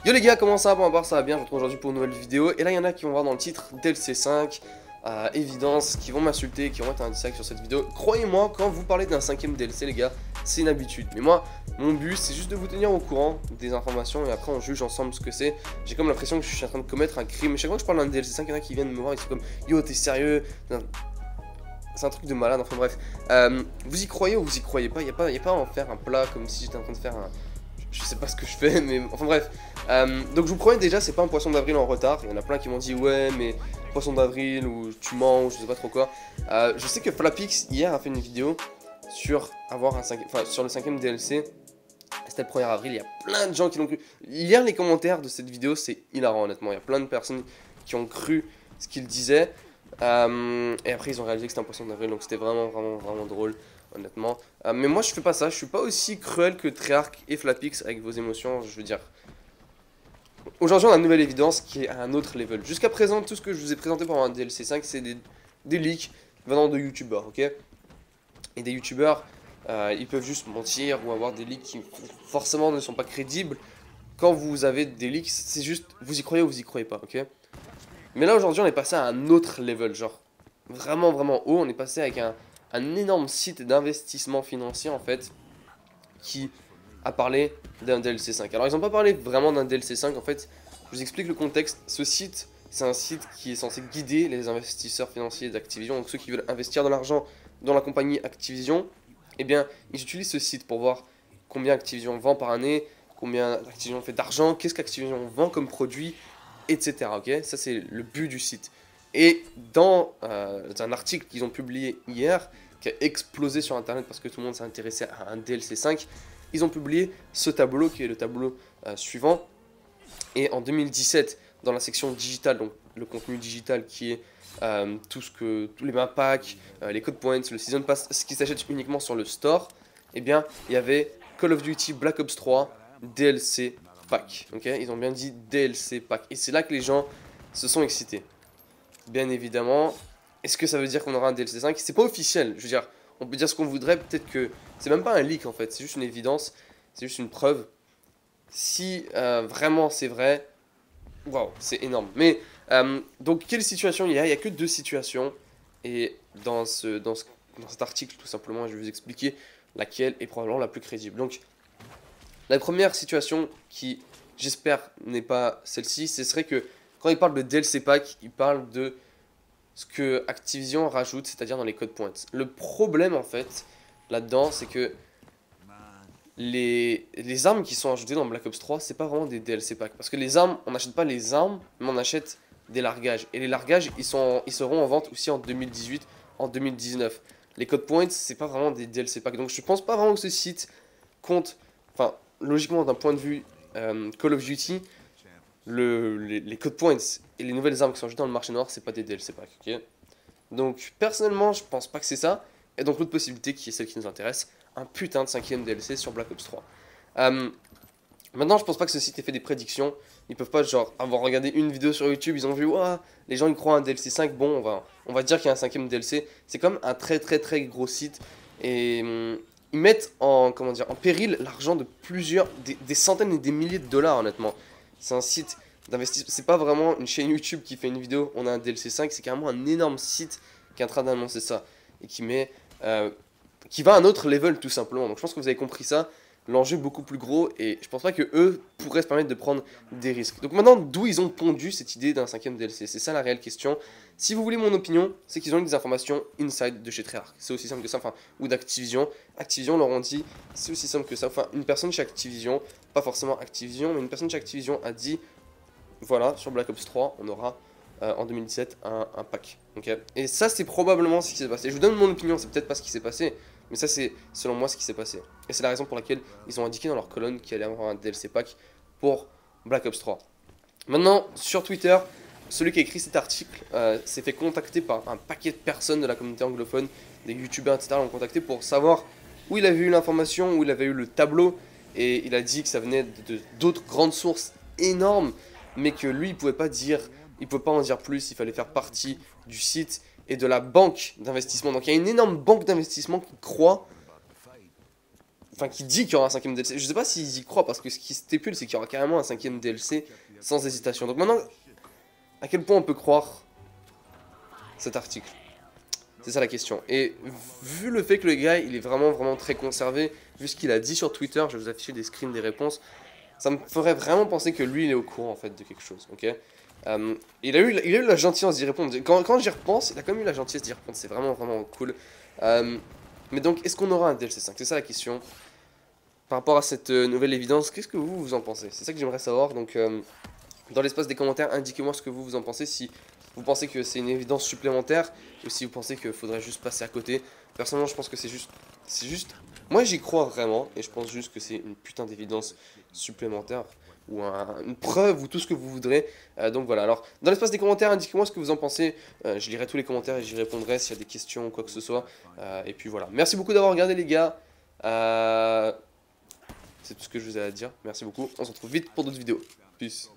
Yo les gars, comment ça va? Pour ma part ça va bien, je vous retrouve aujourd'hui pour une nouvelle vidéo. Et là il y en a qui vont voir dans le titre DLC 5, évidence, qui vont m'insulter, qui vont mettre un dislike sur cette vidéo. Croyez-moi, quand vous parlez d'un cinquième DLC les gars, c'est une habitude. Mais moi, mon but c'est juste de vous tenir au courant des informations et après on juge ensemble ce que c'est. J'ai comme l'impression que je suis en train de commettre un crime. Chaque fois que je parle d'un DLC 5, il y en a qui viennent me voir et sont comme yo t'es sérieux? C'est un truc de malade, enfin bref. Vous y croyez ou vous y croyez pas? Il n'y a pas à en faire un plat comme si j'étais en train de faire un... Je sais pas ce que je fais, mais enfin bref. Donc je vous promets déjà, c'est pas un poisson d'avril en retard. Il y en a plein qui m'ont dit ouais, mais poisson d'avril ou tu mens ou je sais pas trop quoi. Je sais que Flapix hier a fait une vidéo sur avoir sur le cinquième DLC. C'était le 1er avril. Il y a plein de gens qui l'ont cru. Lire les commentaires de cette vidéo, c'est hilarant honnêtement. Il y a plein de personnes qui ont cru ce qu'il disait. Et après ils ont réalisé que c'était un poisson d'avril, donc c'était vraiment drôle honnêtement. Mais moi je fais pas ça, je suis pas aussi cruel que Treyarch et Flapix avec vos émotions, je veux dire. Aujourd'hui on a une nouvelle évidence qui est à un autre level. Jusqu'à présent tout ce que je vous ai présenté pendant un DLC 5 c'est des leaks venant de youtubeurs, ok. Et des youtubeurs ils peuvent juste mentir ou avoir des leaks qui forcément ne sont pas crédibles. Quand vous avez des leaks c'est juste vous y croyez ou vous y croyez pas, ok. Mais là aujourd'hui on est passé à un autre level, genre vraiment haut. On est passé avec un énorme site d'investissement financier en fait qui a parlé d'un DLC 5. Alors ils n'ont pas parlé vraiment d'un DLC 5 en fait, je vous explique le contexte. Ce site c'est un site qui est censé guider les investisseurs financiers d'Activision, donc ceux qui veulent investir de l'argent dans la compagnie Activision. Eh bien ils utilisent ce site pour voir combien Activision vend par année, combien Activision fait d'argent, qu'est-ce qu'Activision vend comme produit, etc. Ok, ça c'est le but du site. Et dans un article qu'ils ont publié hier, qui a explosé sur internet parce que tout le monde s'est intéressé à un DLC 5, ils ont publié ce tableau qui est le tableau suivant. Et en 2017, dans la section digital, donc le contenu digital qui est tous les map packs, les code points, le season pass, ce qui s'achète uniquement sur le store, eh bien il y avait Call of Duty Black Ops 3 DLC pack. Okay, ils ont bien dit DLC pack. Et c'est là que les gens se sont excités. Bien évidemment, est-ce que ça veut dire qu'on aura un DLC 5? C'est pas officiel, je veux dire, on peut dire ce qu'on voudrait, peut-être que c'est même pas un leak en fait, c'est juste une évidence, c'est juste une preuve. Si vraiment c'est vrai, waouh, c'est énorme. Mais donc quelle situation il y a? Il n'y a que deux situations, et dans cet article tout simplement, je vais vous expliquer laquelle est probablement la plus crédible. Donc la première situation qui, j'espère, n'est pas celle-ci, ce serait que quand il parle de DLC pack, il parle de ce que Activision rajoute, c'est-à-dire dans les code points. Le problème, en fait, là-dedans, c'est que les armes qui sont ajoutées dans Black Ops 3, c'est pas vraiment des DLC packs. Parce que les armes, on n'achète pas les armes, mais on achète des largages. Et les largages, ils seront en vente aussi en 2018, en 2019. Les code points, c'est pas vraiment des DLC packs. Donc je pense pas vraiment que ce site compte... Enfin, logiquement, d'un point de vue Call of Duty, les code points et les nouvelles armes qui sont ajoutées dans le marché noir, c'est pas des DLC packs, ok. Donc, personnellement, je pense pas que c'est ça. Et donc, l'autre possibilité, qui est celle qui nous intéresse, un putain de 5ème DLC sur Black Ops 3. Maintenant, je pense pas que ce site ait fait des prédictions. Ils peuvent pas, genre, avoir regardé une vidéo sur YouTube, ils ont vu, ouah, les gens ils croient à un DLC 5, bon, on va dire qu'il y a un 5ème DLC. C'est comme un très gros site. Et ils mettent en péril l'argent de des centaines et des milliers de dollars, honnêtement. C'est un site d'investissement, c'est pas vraiment une chaîne YouTube qui fait une vidéo, on a un DLC 5, c'est carrément un énorme site qui est en train d'annoncer ça. Et qui va à un autre level tout simplement. Donc je pense que vous avez compris ça. L'enjeu est beaucoup plus gros et je pense pas que eux pourraient se permettre de prendre des risques. Donc maintenant, d'où ils ont pondu cette idée d'un 5ème DLC? C'est ça la réelle question. Si vous voulez mon opinion, c'est qu'ils ont eu des informations inside de chez Treyarch. C'est aussi simple que ça, enfin, ou d'Activision. Activision leur ont dit, c'est aussi simple que ça. Enfin, une personne chez Activision, pas forcément Activision, mais une personne chez Activision a dit, voilà, sur Black Ops 3, on aura en 2017 un pack. Okay, et ça, c'est probablement ce qui s'est passé. Je vous donne mon opinion, c'est peut-être pas ce qui s'est passé, mais ça, c'est selon moi ce qui s'est passé. Et c'est la raison pour laquelle ils ont indiqué dans leur colonne qu'il allait avoir un DLC pack pour Black Ops 3. Maintenant, sur Twitter, celui qui a écrit cet article s'est fait contacter par un paquet de personnes de la communauté anglophone, des youtubeurs, etc. l'ont contacté pour savoir où il avait eu l'information, où il avait eu le tableau. Et il a dit que ça venait d'autres grandes sources énormes, mais que lui, il pouvait pas en dire plus, il fallait faire partie du site et de la banque d'investissement. Donc il y a une énorme banque d'investissement qui croit enfin qui dit qu'il y aura un 5ème DLC. Je sais pas s'ils y croient parce que ce qui stipule c'est qu'il y aura carrément un 5ème DLC sans hésitation. Donc maintenant, à quel point on peut croire cet article? C'est ça la question. Et vu le fait que le gars il est vraiment très conservé, vu ce qu'il a dit sur Twitter, je vais vous afficher des screens des réponses, ça me ferait vraiment penser que lui il est au courant en fait de quelque chose, ok. Il a eu la gentillesse d'y répondre. Quand j'y repense, il a quand même eu la gentillesse d'y répondre, c'est vraiment cool. Mais donc, est-ce qu'on aura un DLC 5? C'est ça la question. Par rapport à cette nouvelle évidence, qu'est-ce que vous en pensez? C'est ça que j'aimerais savoir. Donc, dans l'espace des commentaires, indiquez-moi ce que vous en pensez. Si vous pensez que c'est une évidence supplémentaire ou si vous pensez qu'il faudrait juste passer à côté. Personnellement, je pense que c'est juste. Moi, j'y crois vraiment et je pense juste que c'est une putain d'évidence supplémentaire ou une preuve ou tout ce que vous voudrez. Donc voilà. Alors, dans l'espace des commentaires, indiquez-moi ce que vous en pensez. Je lirai tous les commentaires et j'y répondrai s'il y a des questions ou quoi que ce soit. Et puis voilà. Merci beaucoup d'avoir regardé, les gars. C'est tout ce que je vous ai à dire. Merci beaucoup. On se retrouve vite pour d'autres vidéos. Peace.